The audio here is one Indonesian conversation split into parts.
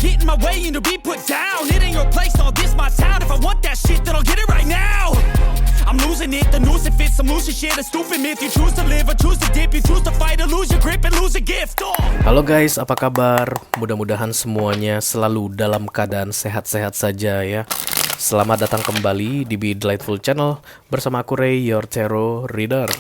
get in my way and to be put down. It ain't your place, all this my town. If I want that shit, then I'll get it right now. I'm losing it, the noose it fits. I'm losing shit, a stupid myth. You choose to live or choose to dip. You choose to fight or lose your grip and lose a gift. Halo guys, apa kabar? Mudah-mudahan semuanya selalu dalam keadaan sehat-sehat saja ya. Selamat datang kembali di Be Delightful Channel bersama aku Ray, your tarot reader.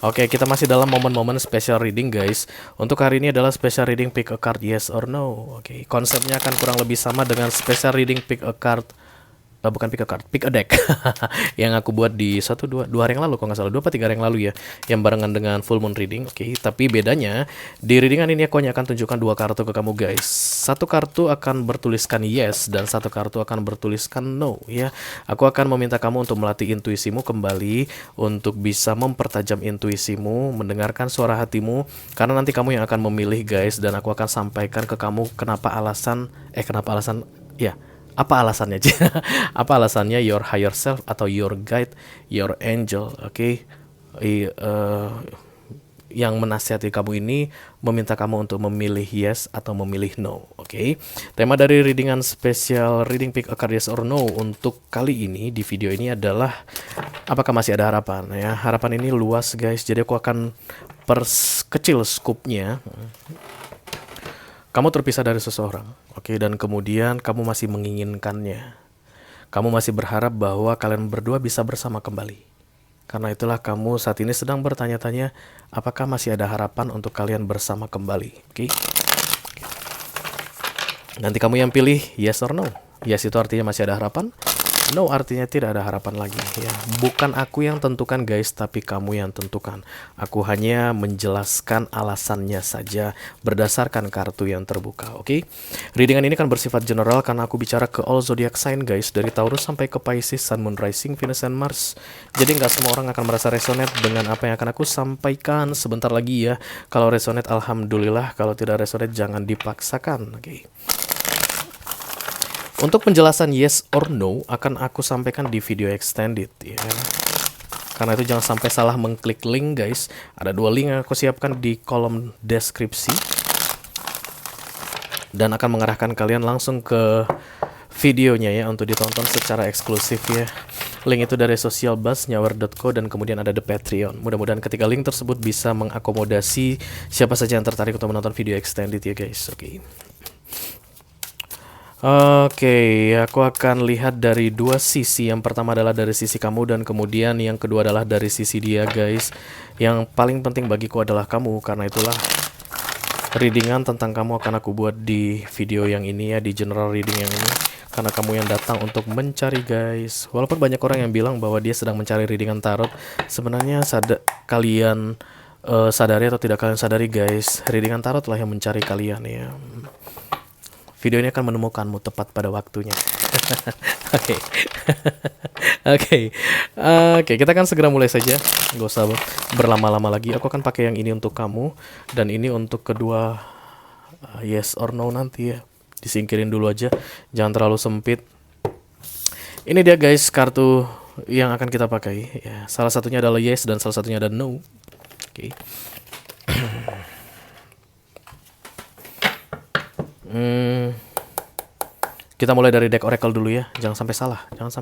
Oke, kita masih dalam momen-momen special reading guys. Untuk hari ini adalah special reading pick a card yes or no. Oke, konsepnya akan kurang lebih sama dengan special reading pick a card. Bukan pick a card, pick a deck yang aku buat di 2 hari yang lalu, kalau nggak salah 2 atau 3 hari yang lalu ya, yang barengan dengan full moon reading. Oke, tapi bedanya di readingan ini aku hanya akan tunjukkan 2 kartu ke kamu guys. Satu kartu akan bertuliskan yes dan satu kartu akan bertuliskan no ya. Aku akan meminta kamu untuk melatih intuisimu kembali, untuk bisa mempertajam intuisimu, mendengarkan suara hatimu, karena nanti kamu yang akan memilih guys, dan aku akan sampaikan ke kamu apa alasannya apa alasannya your higher self atau your guide, your angel, yang menasihati kamu ini meminta kamu untuk memilih yes atau memilih no. Tema dari readingan spesial reading pick a card yes or no untuk kali ini di video ini adalah apakah masih ada harapan ya. Harapan ini luas guys, jadi aku akan perkecil skupnya. Kamu terpisah dari seseorang, dan kemudian kamu masih menginginkannya. Kamu masih berharap bahwa kalian berdua bisa bersama kembali. Karena itulah kamu saat ini sedang bertanya-tanya, apakah masih ada harapan untuk kalian bersama kembali. Nanti kamu yang pilih yes or no. Yes itu artinya masih ada harapan. No artinya tidak ada harapan lagi ya. Bukan aku yang tentukan guys, tapi kamu yang tentukan. Aku hanya menjelaskan alasannya saja berdasarkan kartu yang terbuka. Readingan ini kan bersifat general karena aku bicara ke all zodiac sign guys, dari Taurus sampai ke Pisces, Sun, Moon, Rising, Venus, and Mars. Jadi nggak semua orang akan merasa resonate dengan apa yang akan aku sampaikan sebentar lagi ya. Kalau resonate alhamdulillah, kalau tidak resonate jangan dipaksakan. Untuk penjelasan yes or no akan aku sampaikan di video extended ya. Karena itu jangan sampai salah mengklik link guys. Ada 2 link yang aku siapkan di kolom deskripsi dan akan mengarahkan kalian langsung ke videonya ya untuk ditonton secara eksklusif ya. Link itu dari socialbuzz, nyawer.co, dan kemudian ada the Patreon. Mudah-mudahan ketiga link tersebut bisa mengakomodasi siapa saja yang tertarik untuk menonton video extended ya guys. Aku akan lihat dari 2 sisi. Yang pertama adalah dari sisi kamu dan kemudian yang kedua adalah dari sisi dia guys. Yang paling penting bagiku adalah kamu, karena itulah readingan tentang kamu akan aku buat di video yang ini ya, di general reading yang ini. Karena kamu yang datang untuk mencari guys. Walaupun banyak orang yang bilang bahwa dia sedang mencari readingan tarot, sebenarnya kalian sadari atau tidak kalian sadari guys, readingan tarot lah yang mencari kalian ya. Video ini akan menemukanmu tepat pada waktunya. Kita akan segera mulai saja. Gak usah berlama-lama lagi. Aku akan pakai yang ini untuk kamu dan ini untuk kedua yes or no nanti ya. Disingkirin dulu aja, jangan terlalu sempit. Ini dia guys kartu yang akan kita pakai ya. Salah satunya adalah yes dan salah satunya ada no. Kita mulai dari deck oracle dulu ya. Jangan sampai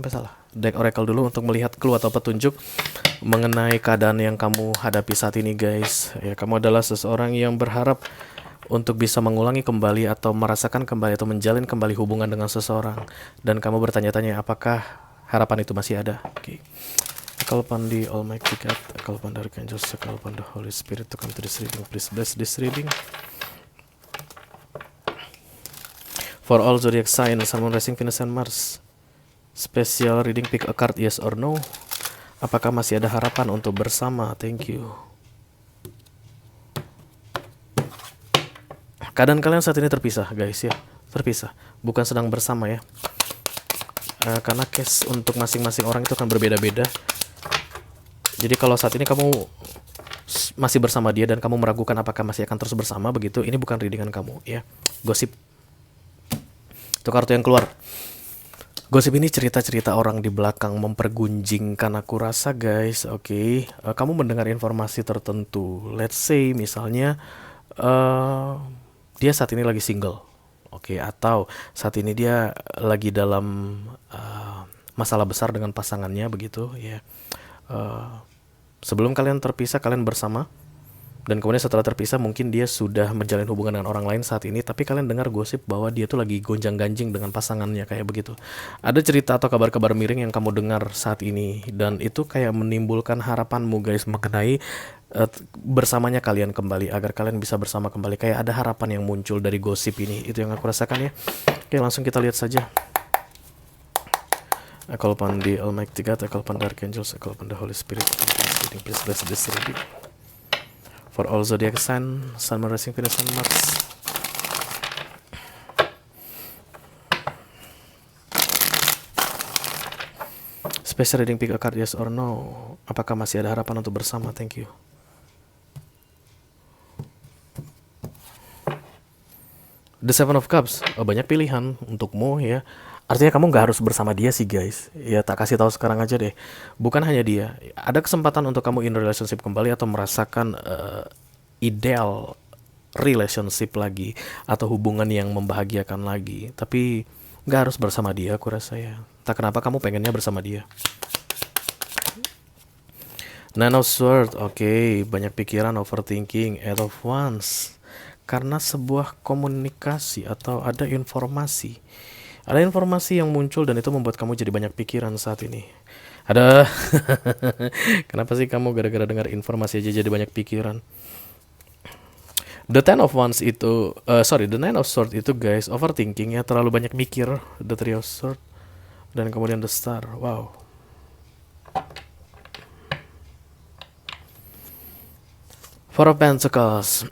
salah. Deck oracle dulu untuk melihat clue atau petunjuk mengenai keadaan yang kamu hadapi saat ini guys. Ya, kamu adalah seseorang yang berharap untuk bisa mengulangi kembali atau merasakan kembali atau menjalin kembali hubungan dengan seseorang, dan kamu bertanya-tanya apakah harapan itu masih ada. Call upon the Almighty God, call upon the Archangels, call upon the Holy Spirit to come to this reading. Please bless this reading. For all zodiac signs, Sun, Moon, Rising, Venus, and Mars. Special reading pick a card yes or no. Apakah masih ada harapan untuk bersama? Thank you. Keadaan kalian saat ini terpisah guys ya. Terpisah, bukan sedang bersama ya. Karena case untuk masing-masing orang itu akan berbeda-beda. Jadi kalau saat ini kamu masih bersama dia dan kamu meragukan apakah masih akan terus bersama begitu, ini bukan readingan kamu ya. Gosip. Itu kartu yang keluar. Gosip ini cerita-cerita orang di belakang mempergunjingkan aku rasa guys. Kamu mendengar informasi tertentu. Let's say misalnya dia saat ini lagi single. Oke, atau saat ini dia lagi dalam masalah besar dengan pasangannya begitu ya. Eh, Sebelum kalian terpisah, kalian bersama, dan kemudian setelah terpisah mungkin dia sudah menjalin hubungan dengan orang lain saat ini, tapi kalian dengar gosip bahwa dia tuh lagi gonjang-ganjing dengan pasangannya kayak begitu. Ada cerita atau kabar-kabar miring yang kamu dengar saat ini, dan itu kayak menimbulkan harapanmu guys mengenai bersamanya kalian kembali, agar kalian bisa bersama kembali. Kayak ada harapan yang muncul dari gosip ini, itu yang aku rasakan ya. Oke, langsung kita lihat saja. I call upon the Almighty God, I call upon the Archangels, I call upon the Holy Spirit. Please bless this reading. For all zodiac sign, Sun, Moon, Rising, Venus, and Mars. Special reading, pick a card, yes or no. Apakah masih ada harapan untuk bersama? Thank you. The Seven of Cups. Banyak pilihan untukmu ya. Artinya kamu nggak harus bersama dia sih guys. Ya tak kasih tahu sekarang aja deh. Bukan hanya dia. Ada kesempatan untuk kamu in relationship kembali atau merasakan ideal relationship lagi atau hubungan yang membahagiakan lagi. Tapi nggak harus bersama dia, aku rasa ya. Tak kenapa kamu pengennya bersama dia. Nine of Swords. Oke, banyak pikiran, overthinking. Eight of Wands. Karena sebuah komunikasi atau ada informasi. Ada informasi yang muncul dan itu membuat kamu jadi banyak pikiran saat ini. Ada kenapa sih kamu gara-gara dengar informasi aja jadi banyak pikiran? The Ten of Wands itu, the Nine of Swords itu guys, overthinking ya, terlalu banyak mikir. The Three of Swords dan kemudian the Star. Wow. Four of Pentacles.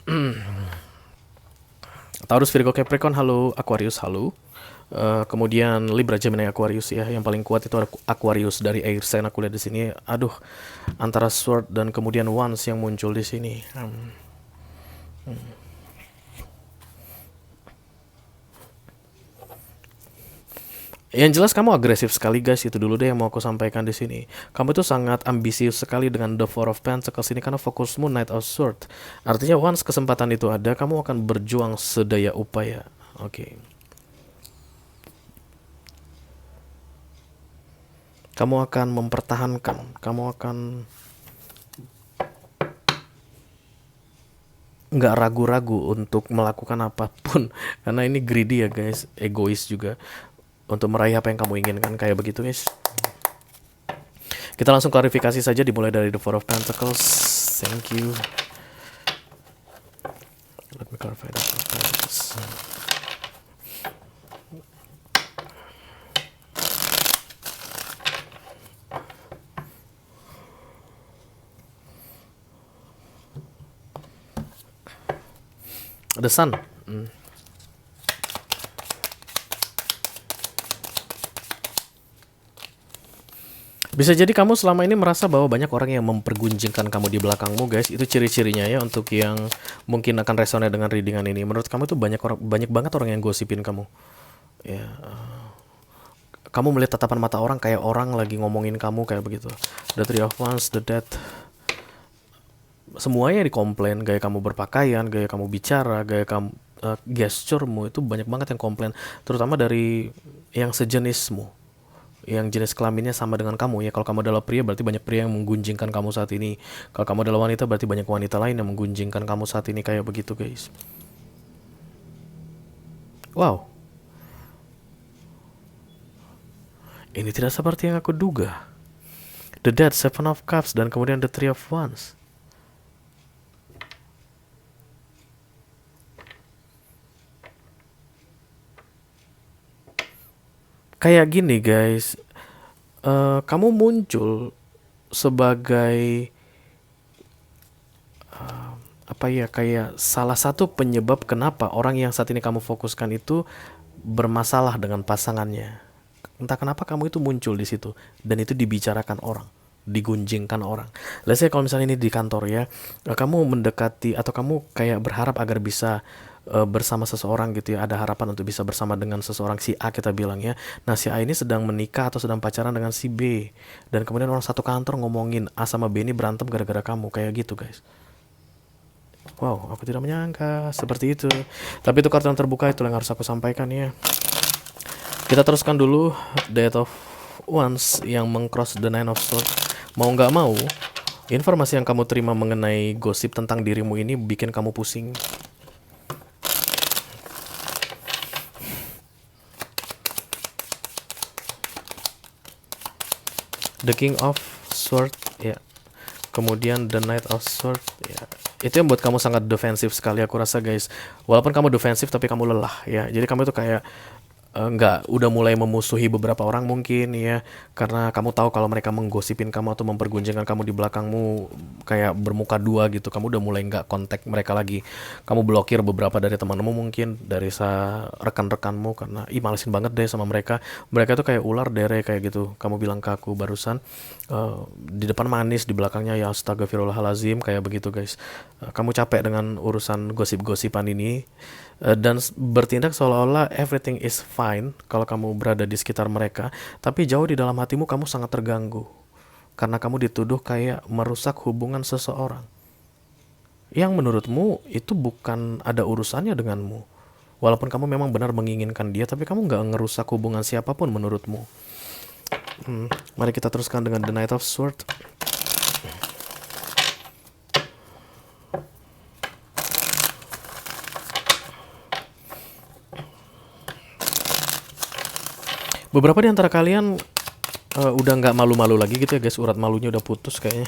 Taurus, Virgo, Capricorn, halo. Aquarius, halo. Kemudian Libra, Gemini, Aquarius ya. Yang paling kuat itu Aquarius dari air sign aku lihat di sini. Aduh, antara Sword dan kemudian Wands yang muncul di sini. Yang jelas kamu agresif sekali guys, itu dulu deh yang mau aku sampaikan di sini. Kamu tuh sangat ambisius sekali dengan the Four of Pentacles ini karena fokusmu Knight of Swords. Artinya once kesempatan itu ada, kamu akan berjuang sedaya upaya. Oke. Kamu akan mempertahankan, kamu akan nggak ragu-ragu untuk melakukan apapun karena ini greedy ya guys, egois juga untuk meraih apa yang kamu inginkan kayak begitu guys. Kita langsung klarifikasi saja dimulai dari the Four of Pentacles. Thank you. Let me clarify the Four of Pentacles. The Sun. Bisa jadi kamu selama ini merasa bahwa banyak orang yang mempergunjingkan kamu di belakangmu guys. Itu ciri-cirinya ya untuk yang mungkin akan resonate dengan readingan ini. Menurut kamu itu banyak banget orang yang gosipin kamu. Ya, kamu melihat tatapan mata orang kayak orang lagi ngomongin kamu kayak begitu. The Three of Wands, the Death. Semuanya dikomplain, gaya kamu berpakaian, gaya kamu bicara, gaya kamu gesturemu itu banyak banget yang komplain, terutama dari yang sejenismu, yang jenis kelaminnya sama dengan kamu ya. Kalau kamu adalah pria berarti banyak pria yang menggunjingkan kamu saat ini. Kalau kamu adalah wanita berarti banyak wanita lain yang menggunjingkan kamu saat ini kayak begitu guys. Wow. Ini tidak seperti yang aku duga. The Death, Seven of Cups dan kemudian the Three of Wands. Kayak gini guys, kamu muncul sebagai kayak salah satu penyebab kenapa orang yang saat ini kamu fokuskan itu bermasalah dengan pasangannya. Entah kenapa kamu itu muncul di situ dan itu dibicarakan orang, digunjingkan orang. Let's say kalau misalnya ini di kantor ya, kamu mendekati atau kamu kayak berharap agar bisa bersama seseorang gitu ya, ada harapan untuk bisa bersama dengan seseorang, si A kita bilang ya. Nah si A ini sedang menikah atau sedang pacaran dengan si B, dan kemudian orang satu kantor ngomongin A sama B ini berantem gara-gara kamu kayak gitu guys. Wow, aku tidak menyangka seperti itu. Tapi itu kartu yang terbuka, itu yang harus aku sampaikan ya. Kita teruskan dulu Death of Wands yang mengcross the Nine of Swords. Mau nggak mau, informasi yang kamu terima mengenai gosip tentang dirimu ini bikin kamu pusing. The King of Sword, ya. Kemudian The Knight of Sword, ya. Itu yang buat kamu sangat defensif sekali aku rasa guys. Walaupun kamu defensif tapi kamu lelah ya. Jadi kamu itu kayak nggak udah mulai memusuhi beberapa orang mungkin ya, karena kamu tahu kalau mereka menggosipin kamu atau mempergunjingkan kamu di belakangmu kayak bermuka dua gitu. Kamu udah mulai nggak kontak mereka lagi. Kamu blokir beberapa dari temanmu mungkin, dari rekan-rekanmu, karena malesin banget deh sama mereka. Mereka tuh kayak ular dere kayak gitu. Kamu bilang ke aku barusan, di depan manis, di belakangnya ya astagfirullahalazim kayak begitu guys. Kamu capek dengan urusan gosip-gosipan ini, dan bertindak seolah-olah everything is fine kalau kamu berada di sekitar mereka, tapi jauh di dalam hatimu kamu sangat terganggu karena kamu dituduh kayak merusak hubungan seseorang yang menurutmu itu bukan ada urusannya denganmu. Walaupun kamu memang benar menginginkan dia, tapi kamu nggak ngerusak hubungan siapapun menurutmu. Mari kita teruskan dengan The Knight of Swords. Beberapa di antara kalian udah nggak malu-malu lagi gitu ya guys, urat malunya udah putus kayaknya.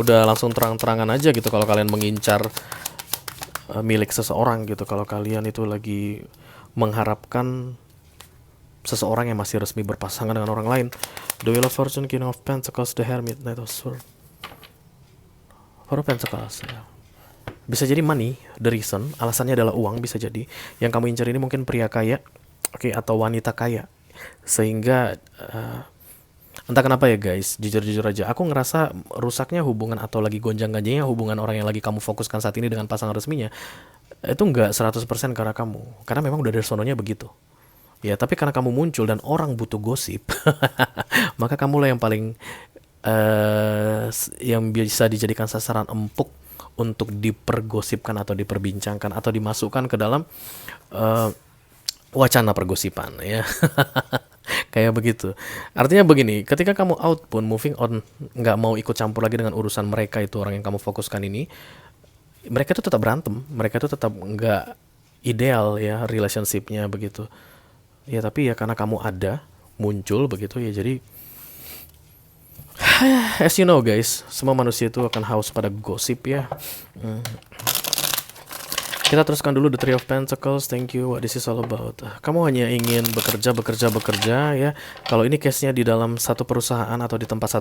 Udah langsung terang-terangan aja gitu kalau kalian mengincar milik seseorang gitu, kalau kalian itu lagi mengharapkan seseorang yang masih resmi berpasangan dengan orang lain. The Wheel of Fortune, King of Pentacles, The Hermit, Knight of Swords, Four of Pentacles ya. Bisa jadi money, the reason, alasannya adalah uang, bisa jadi. Yang kamu incar ini mungkin pria kaya, atau wanita kaya, sehingga entah kenapa ya guys, jujur aja aku ngerasa rusaknya hubungan atau lagi gonjang-ganjingnya hubungan orang yang lagi kamu fokuskan saat ini dengan pasangan resminya itu nggak 100% karena kamu, karena memang udah dari sononya begitu ya. Tapi karena kamu muncul dan orang butuh gosip, maka kamulah yang paling yang bisa dijadikan sasaran empuk untuk dipergosipkan atau diperbincangkan atau dimasukkan ke dalam wacana pergosipan ya. Kayak begitu. Artinya begini, ketika kamu out pun, moving on, nggak mau ikut campur lagi dengan urusan mereka, itu orang yang kamu fokuskan ini, mereka itu tetap berantem, mereka itu tetap nggak ideal ya relationshipnya begitu ya. Tapi ya karena kamu ada, muncul begitu ya, jadi as you know guys, semua manusia itu akan haus pada gosip ya. Kita teruskan dulu The Three of Pentacles. Thank you, what this is all about. Kamu hanya ingin bekerja ya. Kalau ini case-nya di dalam satu perusahaan atau di tempat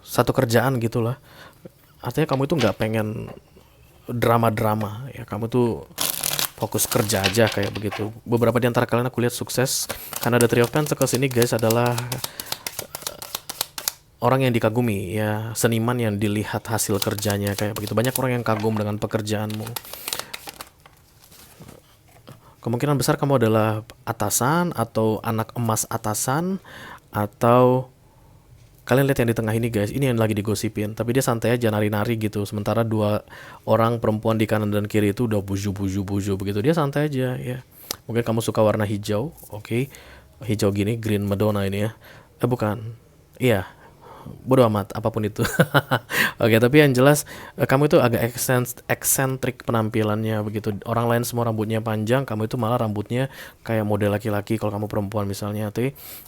satu kerjaan gitulah. Artinya kamu itu nggak pengen drama-drama ya. Kamu tuh fokus kerja aja kayak begitu. Beberapa di antara kalian aku lihat sukses karena The Three of Pentacles ini guys adalah orang yang dikagumi ya, seniman yang dilihat hasil kerjanya kayak begitu. Banyak orang yang kagum dengan pekerjaanmu. Kemungkinan besar kamu adalah atasan atau anak emas atasan, atau kalian lihat yang di tengah ini guys, ini yang lagi digosipin, tapi dia santai aja nari-nari gitu. Sementara dua orang perempuan di kanan dan kiri itu udah buju begitu. Dia santai aja ya. Mungkin kamu suka warna hijau, oke. Hijau gini, green Madonna ini ya. Bukan. Iya. Bodo amat apapun itu. Oke, tapi yang jelas kamu itu agak eksentrik penampilannya begitu. Orang lain semua rambutnya panjang, kamu itu malah rambutnya kayak model laki-laki kalau kamu perempuan misalnya.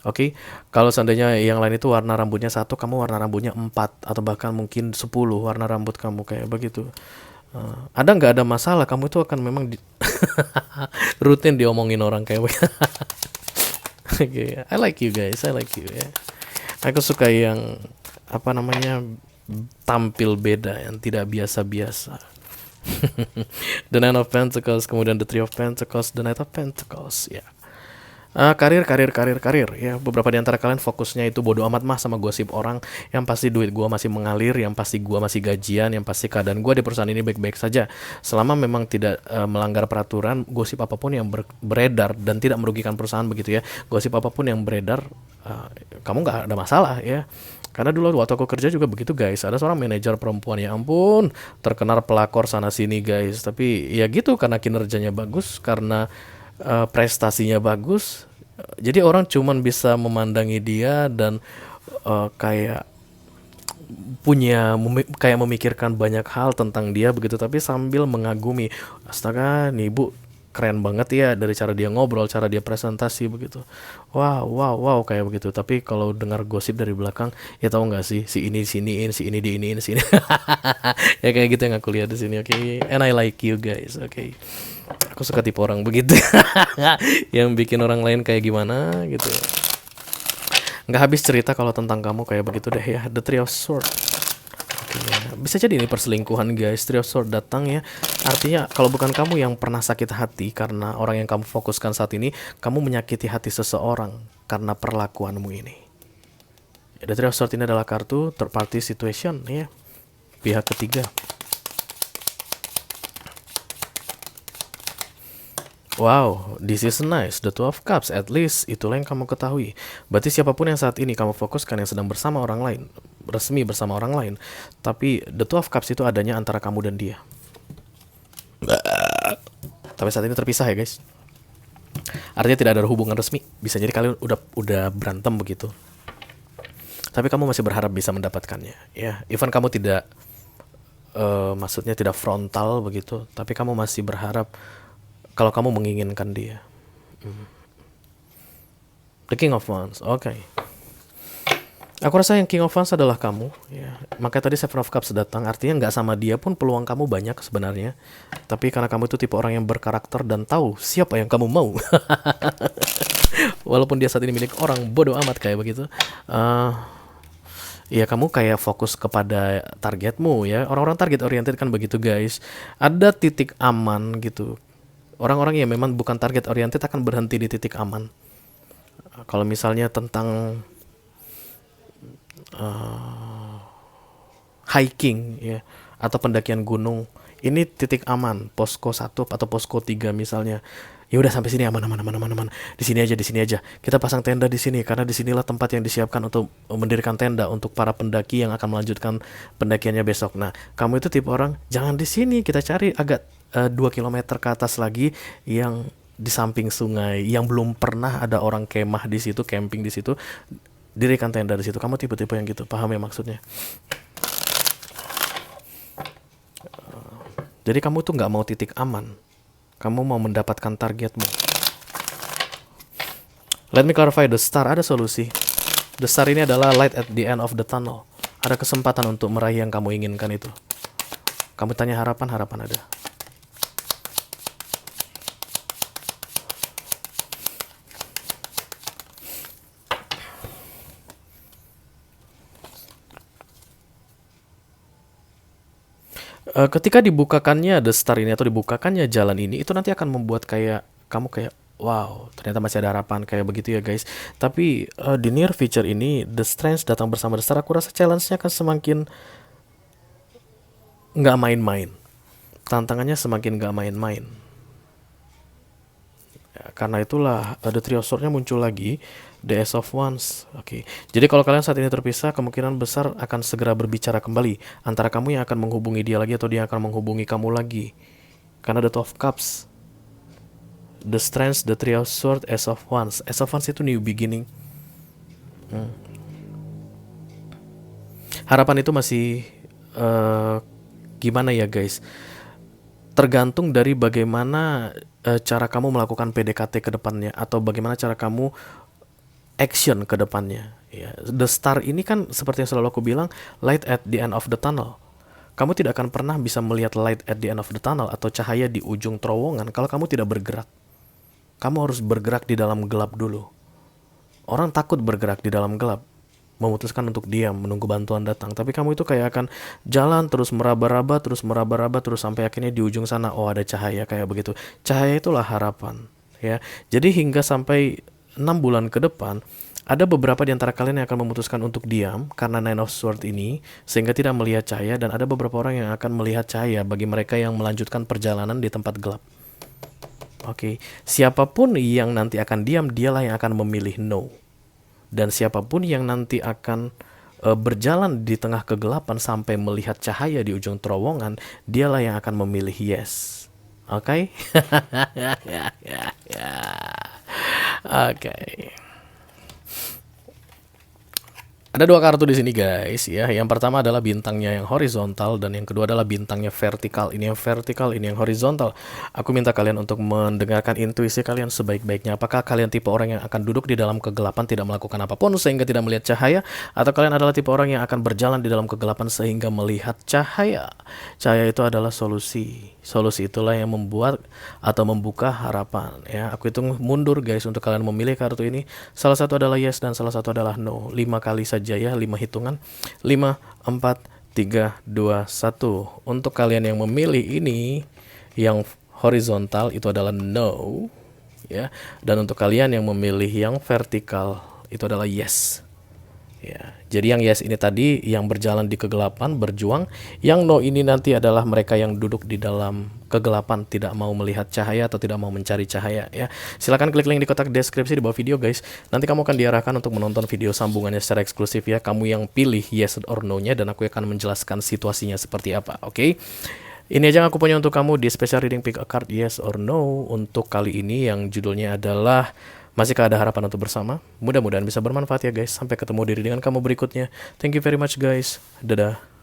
Oke. Kalau seandainya yang lain itu warna rambutnya 1, kamu warna rambutnya 4 atau bahkan mungkin 10 warna rambut kamu kayak begitu. Ada nggak ada masalah, kamu itu akan memang rutin diomongin orang kayak begitu. Okay. I like you guys, I like you ya. Aku suka yang tampil beda, yang tidak biasa-biasa. The Nine of Pentacles, kemudian The Three of Pentacles, The Knight of Pentacles ya. Karir ya. Beberapa di antara kalian fokusnya itu bodo amat mah sama gosip orang. Yang pasti duit gua masih mengalir, yang pasti gua masih gajian, yang pasti keadaan gua di perusahaan ini baik-baik saja. Selama memang tidak melanggar peraturan, gosip apapun yang beredar dan tidak merugikan perusahaan begitu ya. Gosip apapun yang beredar, kamu nggak ada masalah ya. Karena dulu waktu aku kerja juga begitu guys, ada seorang manajer perempuan, ya ampun, terkenal pelakor sana sini guys. Tapi ya gitu, karena kinerjanya bagus, karena prestasinya bagus, jadi orang cuman bisa memandangi dia dan kayak kayak memikirkan banyak hal tentang dia begitu, tapi sambil mengagumi, astaga nih ibu keren banget ya, dari cara dia ngobrol, cara dia presentasi begitu, wow wow wow kayak begitu. Tapi kalau dengar gosip dari belakang, ya tahu nggak sih, si ini siniin, si ini diiniin, si ini ya kayak gitu yang aku lihat di sini. Oke, and I like you guys. Oke, aku suka tipe orang begitu yang bikin orang lain kayak gimana gitu. Nggak habis cerita kalau tentang kamu kayak begitu deh ya. The Three of Swords. Oke, ya. Bisa jadi ini perselingkuhan guys. Three of Swords datang ya. Artinya kalau bukan kamu yang pernah sakit hati karena orang yang kamu fokuskan saat ini, kamu menyakiti hati seseorang karena perlakuanmu ini. The Three of Swords ini adalah kartu third party situation ya. Pihak ketiga. Wow, this is nice. The Two of Cups, at least itulah yang kamu ketahui. Berarti siapapun yang saat ini kamu fokuskan yang sedang bersama orang lain, resmi bersama orang lain, tapi The Two of Cups itu adanya antara kamu dan dia. Tapi saat ini terpisah ya guys. Artinya tidak ada hubungan resmi. Bisa jadi kalian udah berantem begitu. Tapi kamu masih berharap bisa mendapatkannya. Ya, even kamu tidak, maksudnya tidak frontal begitu, tapi kamu masih berharap kalau kamu menginginkan dia. The King of Wands, oke. Aku rasa yang King of Wands adalah kamu. Ya. Makanya tadi Seven of Cups datang, artinya nggak sama dia pun peluang kamu banyak sebenarnya. Tapi karena kamu itu tipe orang yang berkarakter dan tahu siapa yang kamu mau. Walaupun dia saat ini milik orang, bodoh amat kayak begitu. Ya kamu kayak fokus kepada targetmu ya. Orang-orang target oriented kan begitu guys. Ada titik aman gitu. Orang-orang yang memang bukan target oriented akan berhenti di titik aman. Kalau misalnya tentang hiking ya, atau pendakian gunung, ini titik aman, posko 1 atau posko 3 misalnya. Ya udah sampai sini aman. Di sini aja. Kita pasang tenda di sini karena disinilah tempat yang disiapkan untuk mendirikan tenda untuk para pendaki yang akan melanjutkan pendakiannya besok. Nah, kamu itu tipe orang, jangan di sini, kita cari agak 2 kilometer ke atas lagi yang di samping sungai, yang belum pernah ada orang kemah di situ, camping di situ, dirikan tenda di situ. Kamu tipe-tipe yang gitu, paham ya maksudnya? Jadi kamu tuh nggak mau titik aman, kamu mau mendapatkan targetmu. Let me clarify, the star, ada solusi. The star ini adalah light at the end of the tunnel. Ada kesempatan untuk meraih yang kamu inginkan itu. Kamu tanya harapan ada. Ketika dibukakannya the star ini atau dibukakannya jalan ini, itu nanti akan membuat kayak kamu kayak wow, ternyata masih ada harapan kayak begitu ya guys. Tapi di near future ini the strength datang bersama the star, aku rasa challenge-nya akan semakin nggak main-main. Tantangannya semakin nggak main-main. Ya, karena itulah the Three of Swords-nya muncul lagi, the Ace of Wands. Oke. Jadi kalau kalian saat ini terpisah, kemungkinan besar akan segera berbicara kembali antara kamu yang akan menghubungi dia lagi atau dia akan menghubungi kamu lagi. Karena the Two of Cups, the Strength, the Three of Swords, Ace of Wands. Ace of Wands itu new beginning. Harapan itu masih gimana ya guys? Tergantung dari bagaimana cara kamu melakukan PDKT ke depannya, atau bagaimana cara kamu action ke depannya. Ya, the star ini kan seperti yang selalu aku bilang, light at the end of the tunnel. Kamu tidak akan pernah bisa melihat light at the end of the tunnel atau cahaya di ujung terowongan kalau kamu tidak bergerak. Kamu harus bergerak di dalam gelap dulu. Orang takut bergerak di dalam gelap, memutuskan untuk diam menunggu bantuan datang. Tapi kamu itu kayak akan jalan terus meraba-raba terus sampai akhirnya di ujung sana oh ada cahaya kayak begitu. Cahaya itulah harapan ya. Jadi hingga sampai 6 bulan ke depan ada beberapa di antara kalian yang akan memutuskan untuk diam karena Nine of Swords ini sehingga tidak melihat cahaya, dan ada beberapa orang yang akan melihat cahaya bagi mereka yang melanjutkan perjalanan di tempat gelap. Oke, siapapun yang nanti akan diam, dialah yang akan memilih no. Dan siapapun yang nanti akan berjalan di tengah kegelapan sampai melihat cahaya di ujung terowongan, dialah yang akan memilih yes. Oke? Oke. Ada dua kartu di sini guys ya. Yang pertama adalah bintangnya yang horizontal dan yang kedua adalah bintangnya vertikal. Ini yang vertikal, ini yang horizontal. Aku minta kalian untuk mendengarkan intuisi kalian sebaik-baiknya. Apakah kalian tipe orang yang akan duduk di dalam kegelapan tidak melakukan apapun sehingga tidak melihat cahaya, atau kalian adalah tipe orang yang akan berjalan di dalam kegelapan sehingga melihat cahaya? Cahaya itu adalah solusi. Solusi itulah yang membuat atau membuka harapan ya. Aku hitung mundur guys untuk kalian memilih kartu ini. Salah satu adalah yes dan salah satu adalah no. 5 kali saja ya, 5 hitungan. 5, 4, 3, 2, 1. Untuk kalian yang memilih ini, yang horizontal itu adalah no ya. Dan untuk kalian yang memilih yang vertikal itu adalah yes. Ya, jadi yang yes ini tadi yang berjalan di kegelapan, berjuang. Yang no ini nanti adalah mereka yang duduk di dalam kegelapan, tidak mau melihat cahaya atau tidak mau mencari cahaya ya. Silahkan klik link di kotak deskripsi di bawah video guys. Nanti kamu akan diarahkan untuk menonton video sambungannya secara eksklusif ya. Kamu yang pilih yes or no-nya dan aku akan menjelaskan situasinya seperti apa, oke? Ini aja yang aku punya untuk kamu di special reading pick a card yes or no untuk kali ini yang judulnya adalah masihkah ada harapan untuk bersama? Mudah-mudahan bisa bermanfaat ya guys. Sampai ketemu di readingan kamu berikutnya. Thank you very much guys. Dadah.